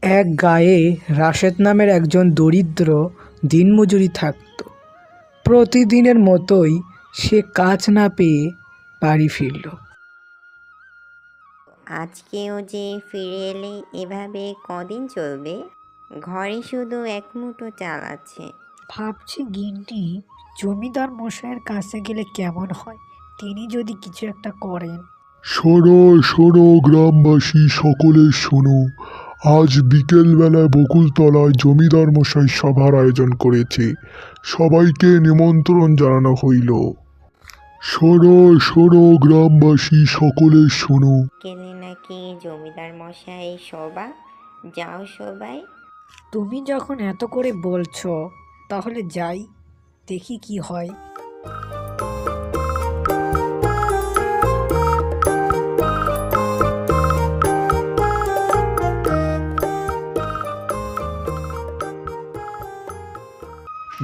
এক গাঁয়ে রাশেদ নামের একজন দরিদ্র দিনমজুরি থাকত। প্রতিদিনের মতোই সে কাজ না পেয়ে বাড়ি ফিরল। আজকেও যে ফিরে এলে এভাবে কদিন চলবে? ঘরে শুধু এক মুঠো চাল আছে। ভাবছি গিন্নি, জমিদার মশাইয়ের কাছে গেলে কেমন হয়? তিনি যদি কিছু একটা করেন। শোনো শোনো গ্রামবাসী সকলে শোনো, আজ বিকেলবেলায় বকুলতলায় জমিদার মশাই সভার আয়োজন করেছে, সবাইকে নিমন্ত্রণ জানানো হইল। শোনো শোনো গ্রামবাসী সকলে শোনো। কেলে নাকি জমিদার মশাই সভা? যাও সবাই। তুমি যখন এত করে বলছো তাহলে যাই, দেখি কি হয়।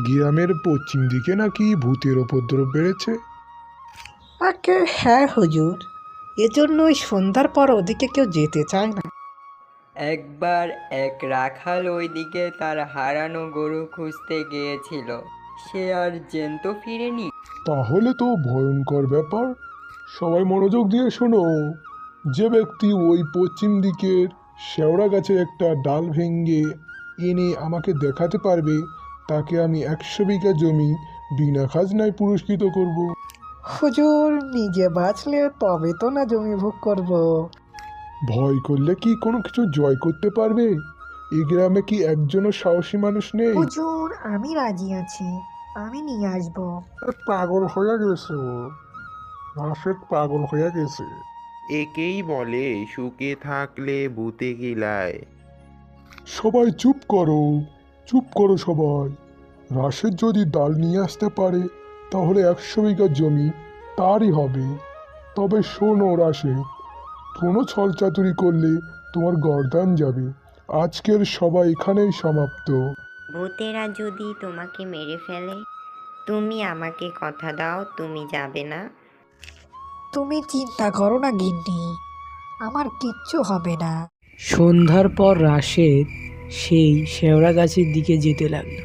গ্রামের পশ্চিম দিকে নাকি ভূতের উপদ্রব বেড়েছে। আগে হ্যাঁ হুজুর, এজন্যই সন্ধ্যার পর ওদিকে কেউ যেতে চায় না। একবার এক রাখাল ওইদিকে তার হারানো গরু খুঁজতে গিয়েছিল, সে আর জ্যান্ত ফিরেনি। তাহলে তো ভয়ঙ্কর ব্যাপার। সবাই মনোযোগ দিয়ে শোনো, যে ব্যক্তি ওই পশ্চিম দিকের শেওড়া গাছের একটা ডাল ভেঙে এনে আমাকে দেখাতে পারবে, তাকে আমি 100 বিঘা জমি বিনা খাজনায় পুরস্কৃত করব। হুজুর, নিজে বাঁচলে তবে তো না জমি ভোগ করব। ভয় করলে কি কোনো কিছু জয় করতে পারবে? এই গ্রামে কি একজনও সাহসী মানুষ নেই? হুজুর, আমি রাজি আছি, আমি নিয়ে আসবো। পাগল হয়ে গেছে ও, রাশেদ পাগল হয়ে গেছে। একেই বলে সুখে থাকলে ভূতে কিলায়। সবাই চুপ করো, চুপ করো সবাই। রাশেদ যদি ডাল নিয়ে আসতে পারে তাহলে 100 বিঘা জমি তারই হবে। তবে শোনো রাশেদ, কোনো ছলচাতুরি করলে তোমার গর্দান যাবে। আজকের সবাই এখানেই সমাপ্ত। ভূতেরা যদি তোমাকে মেরে ফেলে, তুমি আমাকে কথা দাও তুমি যাবে না। তুমি চিন্তা করো না গিন্নি, আমার কিচ্ছু হবে না। সন্ধ্যার পর রাশেদ সেই শেওড়া গাছের দিকে যেতে লাগলো।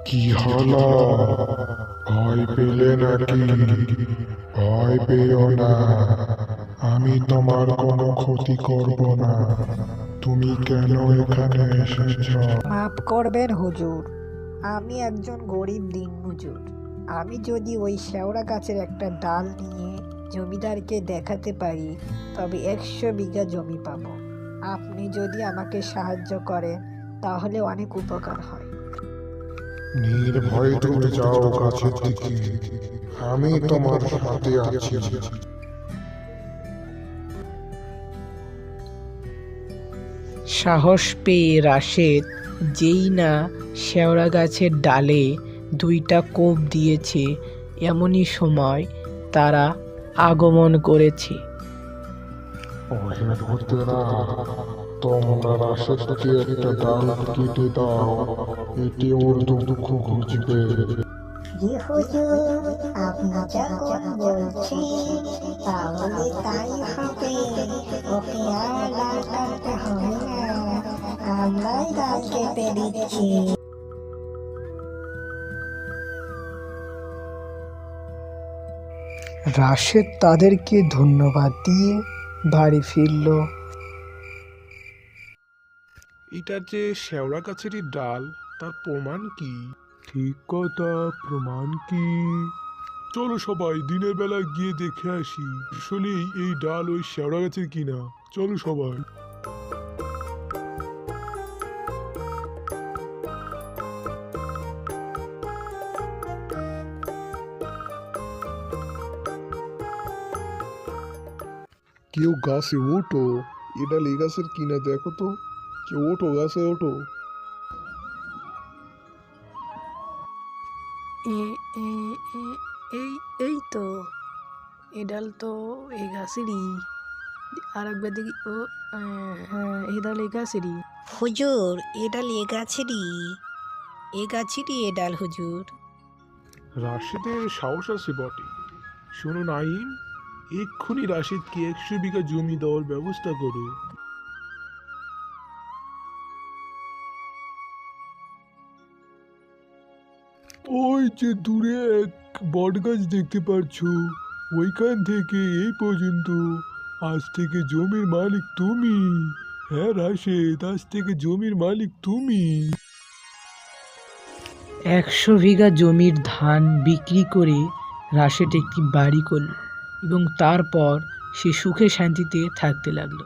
কি হলো, ভয় পেলে নাকি? ভয় পেও না, আমি তোমার কোনো ক্ষতি করব না। তুমি কেন এখানে এসেছ? মাফ করবেন হুজুর, আমি একজন গরিব দিনমজুর। আমি যদি ওই শেওড়া গাছের একটা ডাল নিয়ে জমিদারকে দেখাতে পারি তবে 100 বিঘা জমি পাবো। আপনি যদি আমাকে সাহায্য করেন তাহলে অনেক উপকার হয়। নির্ভয়ে তুমি যাও গাছের দিকে, আমি তোমার সাথে আছি। সাহস পেয়ে রাশেদ যেই না শেওড়া গাছের ডালে 2টা কোপ দিয়েছে, এমনই সময় তারা আগমন করেছে। ওহে ভূতেরা, তোমরা রাশেদকে একটা ডাল কেটে দাও, এতে ওর দুঃখ ঘুচবে। জি হুজুর, আপনি যখন বলছেন তাহলে তাই হবে। ওকে আর ডাল কাটতে হবে না, আমরাই ডাল কেটে দিচ্ছি। রাশেদ তাদেরকে ধন্যবাদ দিয়ে বাড়ি ফিরল। এটা যে শেওড়া গাছেরই ডাল, তার প্রমাণ কি? ঠিক কথা, প্রমাণ কি? চলো সবাই দিনের বেলা গিয়ে দেখে আসি আসলেই এই ডাল ওই শেওড়া গাছের কিনা। চলো সবাই। কেউ গাছে ওঠো, এ ডাল এই গাছের কিনা দেখো তো। কেউ ওঠো, গাছে ওঠো। এ- এ- এ- এই এই তো, এই ডাল তো এই গাছেরই। আর একবার দেখি, ও হ্যাঁ, এই ডাল এই গাছেরই। হুজুর, এ ডাল এ গাছেরই, এ গাছেরই এ ডাল হুজুর। রাশেদের সাহস আছে বটে। শোনো নাইম, এক্ষুনি রাশেদকে 100 বিঘা জমি দেওয়ার ব্যবস্থা করো। ওই যে দূরে এক বট গাছ দেখতে পাচ্ছ, ওইখান থেকে এই পর্যন্ত আজ থেকে জমির মালিক তুমি। হ্যাঁ রাশেদ, আজ থেকে জমির মালিক তুমি। 100 বিঘা জমির ধান বিক্রি করে রাশেদ একটি বাড়ি করল এবং তারপর সে সুখে শান্তিতে থাকতে লাগলো।